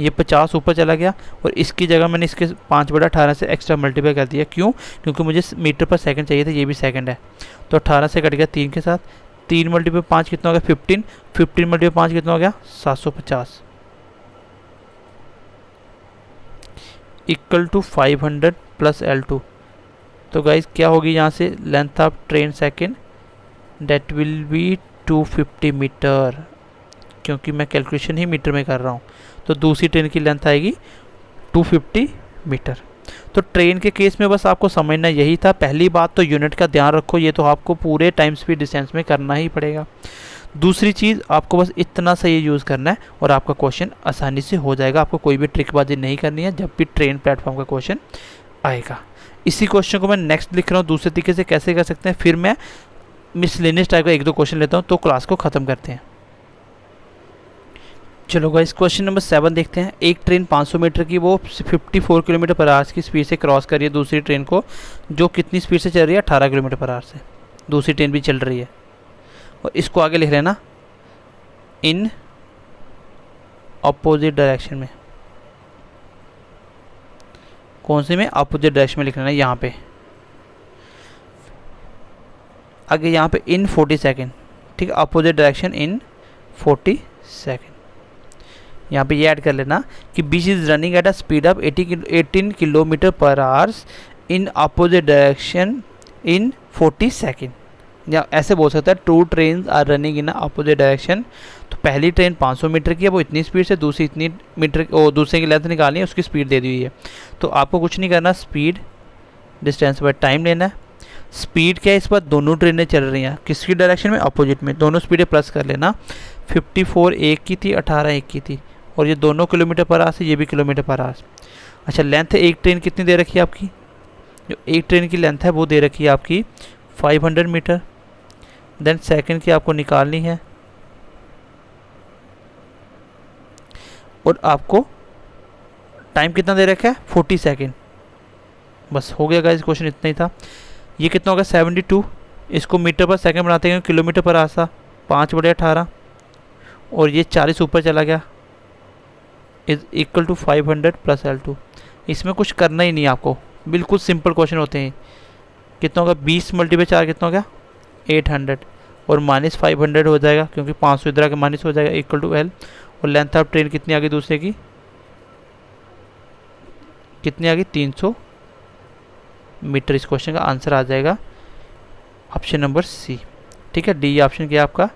ये 50 ऊपर चला गया और इसकी जगह मैंने इसके 5/18 से एक्स्ट्रा मल्टीप्लाई कर दिया। क्यों? क्योंकि मुझे मीटर पर सेकंड चाहिए था, ये भी सेकंड है। तो 18 से कट गया 3 के साथ। 3 मल्टीप्लाई 5 कितना हो गया? 15। 15 मल्टीप्लाई 5 कितना हो गया? 750 इक्वल टू 500 प्लस L2। तो गाइज क्या होगी यहाँ से, length of train second that will be 250 metre, क्योंकि मैं कैलकुलेशन ही मीटर में कर रहा हूँ। तो दूसरी ट्रेन की लेंथ आएगी 250 मीटर। तो ट्रेन के केस में बस आपको समझना यही था। पहली बात तो यूनिट का ध्यान रखो, ये तो आपको पूरे टाइम स्पीड डिस्टेंस में करना ही पड़ेगा। दूसरी चीज़, आपको बस इतना सा ये यूज़ करना है और आपका क्वेश्चन आसानी से हो जाएगा। आपको कोई भी ट्रिकबाजी नहीं करनी है जब भी ट्रेन प्लेटफॉर्म का क्वेश्चन आएगा। इसी क्वेश्चन को मैं नेक्स्ट लिख रहा हूँ दूसरे तरीके से, कैसे कर सकते हैं। फिर मैं मिसलेनियस टाइप का 1-2 क्वेश्चन लेता हूँ, तो क्लास को ख़त्म करते हैं। चलो गाइस क्वेश्चन नंबर 7 देखते हैं। एक ट्रेन 500 मीटर की, वो 54 किलोमीटर पर आवर की स्पीड से क्रॉस कर रही है दूसरी ट्रेन को, जो कितनी स्पीड से चल रही है? 18 किलोमीटर पर आवर से। दूसरी ट्रेन भी चल रही है और इसको आगे लिख लेना इन अपोजिट डायरेक्शन में। कौन से में? अपोजिट डायरेक्शन में लिख लेना यहाँ पे। आगे यहाँ पे इन 40 सेकेंड, ठीक है। Opposite direction in 40 second. यहाँ पे ये ऐड कर लेना कि बीच is running at a speed of 18 kilometre per hours in opposite direction in 40 second. या ऐसे बोल सकता है, 2 train are running in opposite direction. तो पहली ट्रेन 500 मीटर की है, वो इतनी स्पीड से, दूसरी इतनी मीटर, और दूसरे की लेंथ निकालनी है, उसकी स्पीड दे दी हुई है। तो आपको कुछ नहीं करना, स्पीड डिस्टेंस बाय टाइम लेना है। स्पीड क्या है इस बार? दोनों ट्रेनें चल रही हैं, किसकी डायरेक्शन में? अपोजिट में। दोनों स्पीडें प्लस कर लेना। 54 एक की थी, 18 एक की थी, और ये दोनों किलोमीटर पर आवर से, ये भी किलोमीटर पर आवर। अच्छा, लेंथ एक ट्रेन कितनी दे रखी है आपकी? जो एक ट्रेन की लेंथ है वो दे रखी है आपकी 500 मीटर। देन सेकंड की आपको निकालनी है, और आपको टाइम कितना दे रखा है 40 सेकेंड। बस हो गया गाइस, क्वेश्चन इतना ही था। ये कितना होगा 72, इसको मीटर पर सेकंड बनाते हैं किलोमीटर पर आसा 5/18, और ये 40 ऊपर चला गया is equal to 500 plus L2। इसमें कुछ करना ही नहीं आपको, बिल्कुल सिंपल क्वेश्चन होते हैं। कितना होगा 20 × 4 कितना हो गया 800, और -500 हो जाएगा क्योंकि 500 इधर आके माइनस हो जाएगा, इक्वल टू L। और लेंथ ऑफ ट्रेन कितनी आ गई दूसरे की, कितनी आ गई 300 मीटर। इस क्वेश्चन का आंसर आ जाएगा ऑप्शन नंबर सी। ठीक है, डी ऑप्शन क्या आपका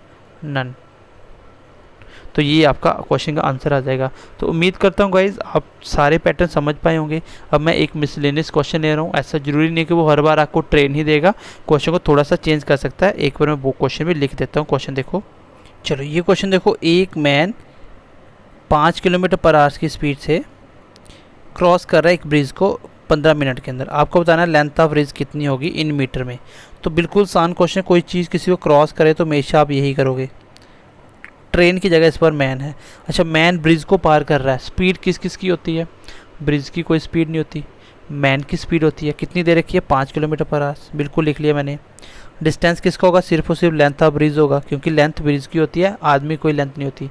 नन। तो ये आपका क्वेश्चन का आंसर आ जाएगा। तो उम्मीद करता हूँ गाइज आप सारे पैटर्न समझ पाए होंगे। अब मैं एक मिसलेनियस क्वेश्चन ले रहा हूँ, ऐसा जरूरी नहीं कि वो हर बार आपको ट्रेन ही देगा, क्वेश्चन को थोड़ा सा चेंज कर सकता है। एक बार मैं वो क्वेश्चन भी लिख देता हूँ। क्वेश्चन देखो, चलो ये क्वेश्चन देखो, एक मैन 5 किलोमीटर पर आवर की स्पीड से क्रॉस कर रहा है एक ब्रिज को 15 मिनट के अंदर। आपको बताना है लेंथ ऑफ ब्रिज कितनी होगी इन मीटर में। तो बिल्कुल आसान क्वेश्चन, कोई चीज़ किसी को क्रॉस करे तो हमेशा आप यही करोगे, ट्रेन की जगह इस पर मैन है। अच्छा, मैन ब्रिज को पार कर रहा है, स्पीड किस किस की होती है, ब्रिज की कोई स्पीड नहीं होती, मैन की स्पीड होती है। कितनी दे रखी है 5 किलोमीटर पर आवर, बिल्कुल लिख लिया मैंने। डिस्टेंस किसका होगा, सिर्फ और सिर्फ लेंथ ऑफ ब्रिज होगा, क्योंकि लेंथ ब्रिज की होती है, आदमी कोई लेंथ नहीं होती।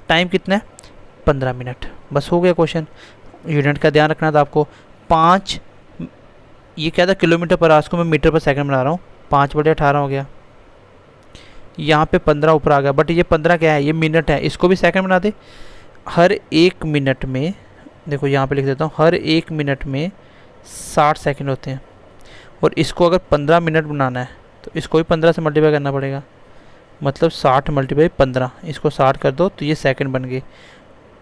टाइम कितना है 15 मिनट। बस हो गया क्वेश्चन। यूनिट का ध्यान रखना था आपको। 5 ये क्या था किलोमीटर पर आवर को मैं मीटर पर सेकंड बना रहा हूँ, 5/18 हो गया। यहाँ पे 15 ऊपर आ गया, बट ये 15 क्या है, ये मिनट है, इसको भी सेकंड बना दे। हर एक मिनट में, देखो यहाँ पे लिख देता हूँ, हर एक मिनट में 60 सेकंड होते हैं। और इसको अगर 15 मिनट बनाना है तो इसको भी 15 से मल्टीप्लाई करना पड़ेगा, मतलब 60 × 15, इसको 60 कर दो तो ये सेकंड बन गए,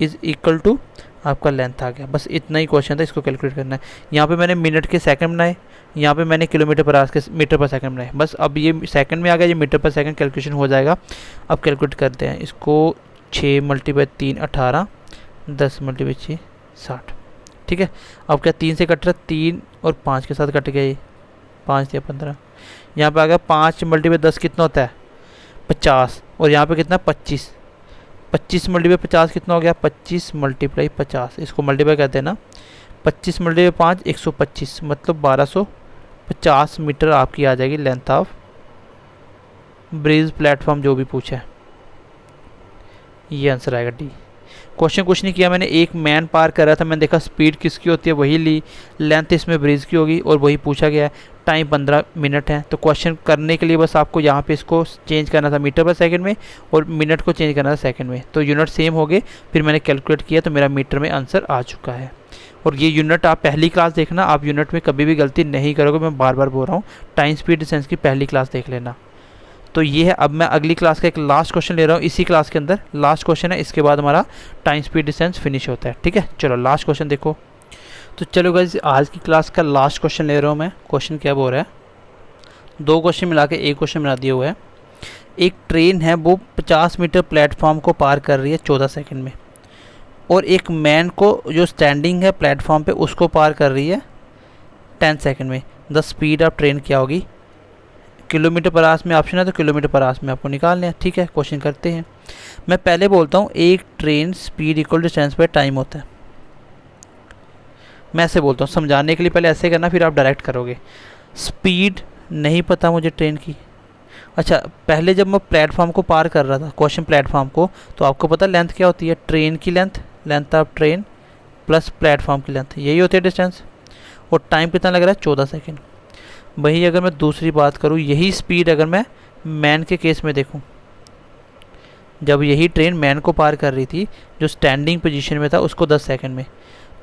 इज इक्वल टू आपका लेंथ आ गया। बस इतना ही क्वेश्चन था, इसको कैलकुलेट करना है। यहाँ पे मैंने मिनट के सेकंड बनाए, यहाँ पे मैंने किलोमीटर पर आवर के मीटर पर सेकंड बनाए। बस अब ये सेकंड में आ गया, ये मीटर पर सेकंड कैलकुलेशन हो जाएगा। अब कैलकुलेट करते हैं इसको, 6 × 3 18, 10 × 6 60। ठीक है, अब क्या 3 से कट रहा है, 3 और 5 के साथ कट गया, ये 5 या 15। यहाँ पे आ गया 5 × 10 कितना होता है 50, और यहाँ पे कितना 25। 25 × 50 कितना हो गया 25 × 50, इसको मल्टीप्लाई कर देना। 25 × 5 125, मतलब 1250 मीटर आपकी आ जाएगी लेंथ ऑफ ब्रिज प्लेटफॉर्म, जो भी पूछा है ये आंसर आएगा डी। क्वेश्चन कुछ नहीं किया मैंने, एक मैन पार कर रहा था, मैंने देखा स्पीड किसकी होती है वही ली, लेंथ इसमें ब्रिज की होगी और वही पूछा गया है। टाइम 15 मिनट है, तो क्वेश्चन करने के लिए बस आपको यहाँ पे इसको चेंज करना था मीटर पर सेकंड में, और मिनट को चेंज करना था सेकंड में, तो यूनिट सेम हो गए। फिर मैंने कैलकुलेट किया तो मेरा मीटर में आंसर आ चुका है। और ये यूनिट आप पहली क्लास देखना, आप यूनिट में कभी भी गलती नहीं करोगे, मैं बार बार बोल रहा हूँ। टाइम स्पीड डिस्टेंस की पहली क्लास देख लेना। तो ये है, अब मैं अगली क्लास का एक लास्ट क्वेश्चन ले रहा हूँ, इसी क्लास के अंदर लास्ट क्वेश्चन है, इसके बाद हमारा टाइम स्पीड डिस्टेंस फिनिश होता है। ठीक है, चलो लास्ट क्वेश्चन देखो। तो चलो गाइस, आज की क्लास का लास्ट क्वेश्चन ले रहा हूँ मैं। क्वेश्चन क्या बोल रहा है, 2 क्वेश्चन मिला के एक क्वेश्चन बना दिया हुआ है। एक ट्रेन है, वो 50 मीटर प्लेटफॉर्म को पार कर रही है 14 सेकंड में, और एक मैन को जो स्टैंडिंग है प्लेटफॉर्म पे उसको पार कर रही है 10 सेकंड में। द स्पीड ऑफ ट्रेन क्या होगी, किलोमीटर पर आवर में ऑप्शन है, तो किलोमीटर पर आवर में आपको निकालना है। ठीक है, क्वेश्चन करते हैं। मैं पहले बोलता हूँ, एक ट्रेन स्पीड इक्वल डिस्टेंस पर टाइम होता है। मैं ऐसे बोलता हूँ, समझाने के लिए पहले ऐसे करना, फिर आप डायरेक्ट करोगे। स्पीड नहीं पता मुझे ट्रेन की। अच्छा, पहले जब मैं प्लेटफॉर्म को पार कर रहा था, क्वेश्चन प्लेटफॉर्म को, तो आपको पता लेंथ क्या होती है, ट्रेन की length, length of train plus platform की लेंथ, यही होती है डिस्टेंस। और टाइम कितना लग रहा है 14 सेकेंड। वही अगर मैं दूसरी बात करूँ, यही स्पीड अगर मैं मैन के केस में देखूँ, जब यही ट्रेन मैन को पार कर रही थी, जो स्टैंडिंग पोजीशन में था, उसको 10 सेकंड में,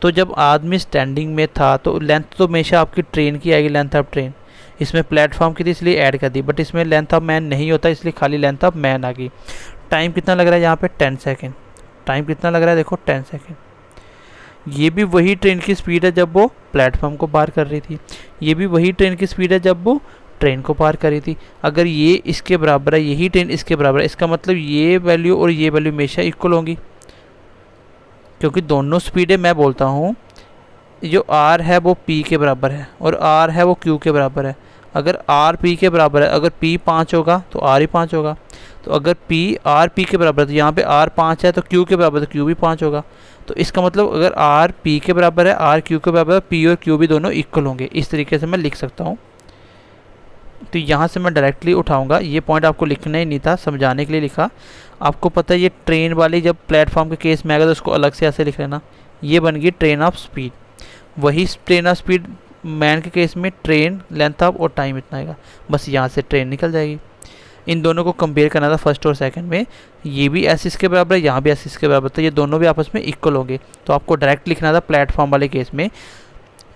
तो जब आदमी स्टैंडिंग में था तो लेंथ तो हमेशा आपकी ट्रेन की आएगी, लेंथ ऑफ ट्रेन। इसमें प्लेटफॉर्म की थी इसलिए ऐड कर दी, बट इसमें लेंथ ऑफ मैन नहीं होता, इसलिए खाली लेंथ ऑफ मैन आ गई। टाइम कितना लग रहा है यहाँ पे 10 सेकेंड। टाइम कितना लग रहा है देखो 10 सेकेंड। ये भी वही ट्रेन की स्पीड है जब वो प्लेटफॉर्म को पार कर रही थी, ये भी वही ट्रेन की स्पीड है जब वो ट्रेन को पार कर रही थी। अगर ये इसके बराबर है, यही ट्रेन इसके बराबर है, इसका मतलब ये वैल्यू और ये वैल्यू हमेशा इक्वल होंगी, क्योंकि दोनों स्पीडें मैं बोलता हूँ जो r है वो p के बराबर है और r है वो q के बराबर है। अगर r p के बराबर है, अगर p 5 होगा तो r ही 5 होगा। तो अगर p r p के बराबर है तो यहाँ पे r 5 है तो q के बराबर तो q भी 5 होगा। तो इसका मतलब अगर r p के बराबर है, r q के बराबर है, p और q भी दोनों इक्वल होंगे। इस तरीके से मैं लिख सकता हूँ। तो यहाँ से मैं डायरेक्टली उठाऊंगा, ये पॉइंट आपको लिखना ही नहीं था, समझाने के लिए लिखा। आपको पता है ये ट्रेन वाली जब प्लेटफॉर्म के केस में आएगा तो उसको अलग से ऐसे लिख लेना। ये बन गई ट्रेन ऑफ स्पीड। वही ट्रेन ऑफ स्पीड मैन के केस में ट्रेन लेंथ ऑफ और टाइम इतना आएगा। बस यहाँ से ट्रेन निकल जाएगी। इन दोनों को कंपेयर करना था फर्स्ट और सेकंड में। ये भी एस इसके बराबर है, यहाँ भी एस इसके बराबर, तो ये दोनों भी आपस में इक्वल होंगे। तो आपको डायरेक्ट लिखना था प्लेटफॉर्म वाले केस में।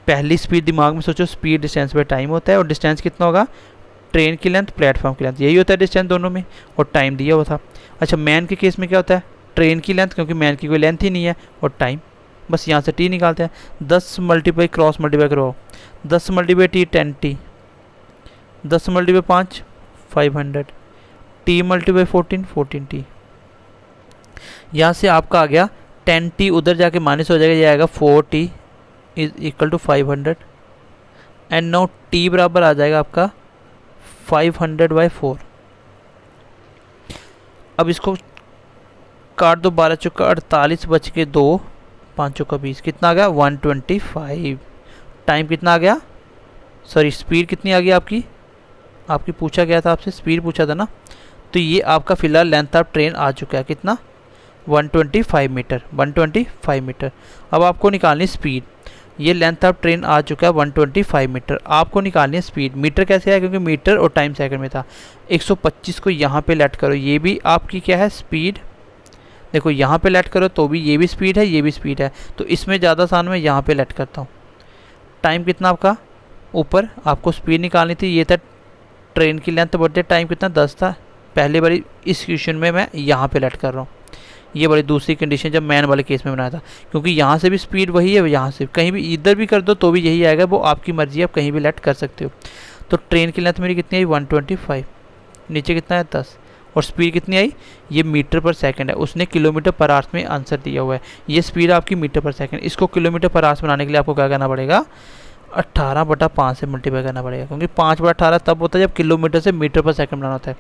पहली स्पीड दिमाग में सोचो, स्पीड डिस्टेंस पे टाइम होता है और डिस्टेंस कितना होगा, ट्रेन की लेंथ प्लेटफॉर्म की लेंथ, यही होता है डिस्टेंस दोनों में, और टाइम दिया हुआ था। अच्छा मैन के केस में क्या होता है, ट्रेन की लेंथ, क्योंकि मैन की कोई लेंथ ही नहीं है, और टाइम। बस यहाँ से टी निकालते हैं। 10 मल्टीप्लाई क्रॉस मल्टीप्लाई करो, 10 multiply T 10t, 10 multiply 5 500, T multiply 14 14t। यहाँ से आपका आ गया 10t, उधर जाके माइनस हो जाएगा, ये आएगा 4t is equal to 500। And now t बराबर आ जाएगा आपका 500/4। अब इसको काट दो, 12 चौका 48 बच के 2, 5 चौका 20, कितना आ गया 125। टाइम कितना आ गया, सॉरी स्पीड कितनी आ गई आपकी, आपकी पूछा गया था, आपसे स्पीड पूछा था ना। तो ये आपका फिलहाल लेंथ ऑफ ट्रेन आ चुका है, कितना 125 मीटर, 125 मीटर। अब आपको निकालनी स्पीड। ये लेंथ ऑफ ट्रेन आ चुका है 125 मीटर, आपको निकालनी है स्पीड। मीटर कैसे है, क्योंकि मीटर और टाइम सेकंड में था। 125 को यहाँ पे लेट करो, ये भी आपकी क्या है स्पीड। देखो यहाँ पे लेट करो तो भी ये भी स्पीड है, ये भी स्पीड है, तो इसमें ज़्यादा आसान मैं यहाँ पे लेट करता हूँ। टाइम कितना आपका, ऊपर आपको स्पीड निकालनी थी, ये था ट्रेन की लेंथ बढ़ते, टाइम कितना 10 था। पहले बारी इस क्वेश्चन में मैं यहाँ पे लेट कर रहा हूँ। ये वाली दूसरी कंडीशन जब मैन वाले केस में बनाया था, क्योंकि यहाँ से भी स्पीड वही है, यहाँ से कहीं भी इधर भी कर दो तो भी यही आएगा, वो आपकी मर्जी, आप कहीं भी लेट कर सकते हो। तो ट्रेन की लेंथ मेरी कितनी आई 125, नीचे कितना है 10, और स्पीड कितनी आई, ये मीटर पर सेकंड है, उसने किलोमीटर पर आवर्स में आंसर दिया हुआ है। ये स्पीड आपकी मीटर पर सेकंड, इसको किलोमीटर पर आवर्स बनाने के लिए आपको क्या करना पड़ेगा, 18/5 से मल्टीप्लाई करना पड़ेगा, क्योंकि 5/18 तब होता है जब किलोमीटर से मीटर पर सेकंड बनाना होता है।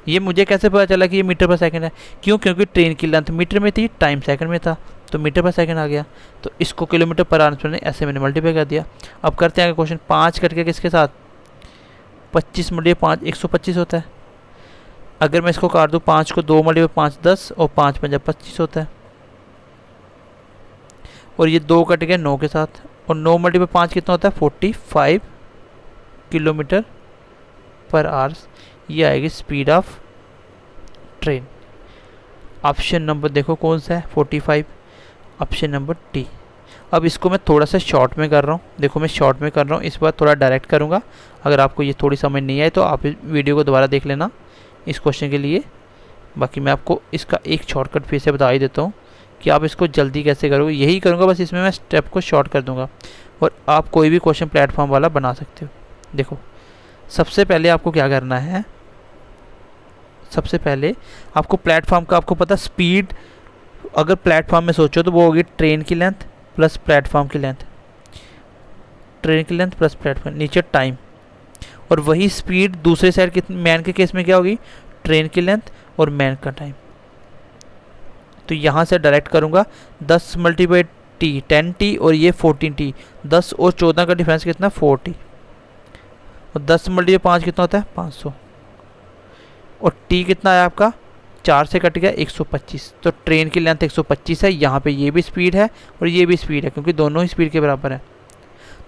ये मुझे कैसे पता चला कि ये मीटर पर सेकंड है, क्यों, क्योंकि ट्रेन की लेंथ मीटर में थी, टाइम सेकंड में था, तो मीटर पर सेकंड आ गया। तो इसको किलोमीटर पर आवर्स में ऐसे मैंने मल्टीप्लाई कर दिया। अब करते हैं क्वेश्चन, 5 कट के किसके साथ, 25 मल्टीप्लाई 5 125 होता है। अगर मैं इसको काट दूँ, 5 को 2 मल्टीप्लाई 5 10 और 5 5 25 होता है, और ये 2 कट गए 9 के साथ, और 9 मल्टीप्लाई 5 कितना होता है 45 किलोमीटर पर आवर्स। ये आएगी speed of train. Option number देखो कौन सा है 45, ऑप्शन नंबर टी। अब इसको मैं थोड़ा सा शॉर्ट में कर रहा हूँ, देखो मैं शॉर्ट में कर रहा हूँ, इस बार थोड़ा डायरेक्ट करूँगा। अगर आपको ये थोड़ी समझ नहीं आए तो आप इस वीडियो को दोबारा देख लेना इस क्वेश्चन के लिए। बाकी मैं आपको इसका एक शॉर्टकट फिर से बता ही देता हूँ कि आप इसको जल्दी कैसे करोगे, यही करूँगा, बस इसमें मैं स्टेप को शॉर्ट कर दूँगा और आप कोई भी क्वेश्चन प्लेटफॉर्म वाला बना सकते हो। देखो सबसे पहले आपको क्या करना है, सबसे पहले आपको प्लेटफॉर्म का, आपको पता स्पीड, अगर प्लेटफॉर्म में सोचो तो वो होगी ट्रेन की लेंथ प्लस प्लेटफॉर्म की लेंथ, ट्रेन की लेंथ प्लस प्लेटफॉर्म, नीचे टाइम, और वही स्पीड दूसरे साइड की मैन के केस में क्या होगी, ट्रेन की लेंथ और मैन का टाइम। तो यहाँ से डायरेक्ट करूँगा, 10 मल्टीप्लाई टी 10t और ये 14t, 10 और 14 का डिफरेंस कितना 4t, और 10 मल्टीप्लाई 5 कितना होता है 500, और t कितना है आपका 4 से कट गया 125। तो ट्रेन की लेंथ 125 है, यहाँ पे ये भी स्पीड है और ये भी स्पीड है, क्योंकि दोनों ही स्पीड के बराबर है।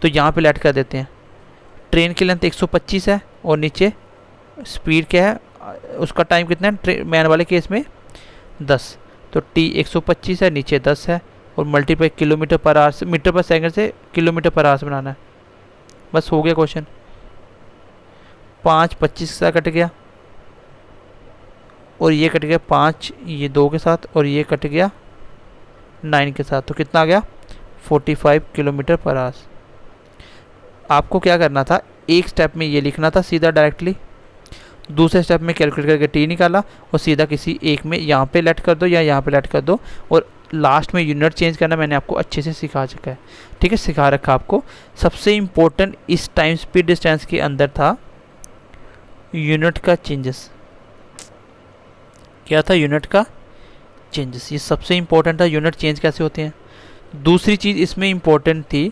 तो यहाँ पे लेट कर देते हैं, ट्रेन की लेंथ 125 है और नीचे स्पीड क्या है, उसका टाइम कितना है मैन वाले केस में 10, तो t 125 है, नीचे 10 है, और मल्टीप्लाई किलोमीटर पर आवर से, मीटर पर सेकंड से किलोमीटर पर आवर से बनाना है। बस हो गया क्वेश्चन। 5 25 से कट गया, और ये कट गया 5 ये 2 के साथ, और ये कट गया 9 के साथ, तो कितना आ गया 45 किलोमीटर पर आवर। आपको क्या करना था, एक स्टेप में ये लिखना था सीधा डायरेक्टली, दूसरे स्टेप में कैलकुलेट करके टी निकाला और सीधा किसी एक में यहाँ पे लेट कर दो या यहाँ पे लेट कर दो, और लास्ट में यूनिट चेंज करना मैंने आपको अच्छे से सिखा चुका है, ठीक है, सिखा रखा आपको। सबसे इम्पोर्टेंट इस टाइम स्पीड डिस्टेंस के अंदर था यूनिट का चेंजेस। क्या था? यूनिट का चेंजेस, ये सबसे इम्पोर्टेंट था, यूनिट चेंज कैसे होते हैं। दूसरी चीज़ इसमें इम्पोर्टेंट थी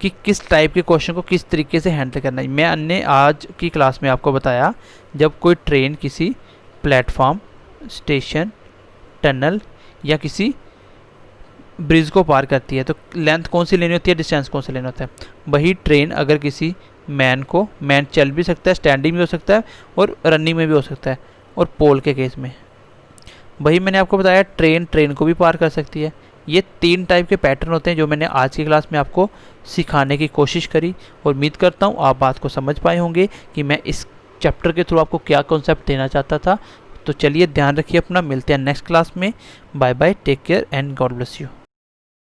कि किस टाइप के क्वेश्चन को किस तरीके से हैंडल करना है। मैंने आज की क्लास में आपको बताया, जब कोई ट्रेन किसी प्लेटफॉर्म, स्टेशन, टनल या किसी ब्रिज को पार करती है तो लेंथ कौन सी लेनी होती है, डिस्टेंस कौन सा लेना होता है। वही ट्रेन अगर किसी मैन चल भी सकता है, स्टैंडिंग भी हो सकता है और रनिंग में भी हो सकता है, और पोल के केस में वही मैंने आपको बताया ट्रेन को भी पार कर सकती है। ये 3 टाइप के पैटर्न होते हैं जो मैंने आज की क्लास में आपको सिखाने की कोशिश करी, और उम्मीद करता हूँ आप बात को समझ पाए होंगे कि मैं इस चैप्टर के थ्रू आपको क्या कॉन्सेप्ट देना चाहता था। तो चलिए ध्यान रखिए अपना, मिलते हैं नेक्स्ट क्लास में। Bye bye, take care and God bless you.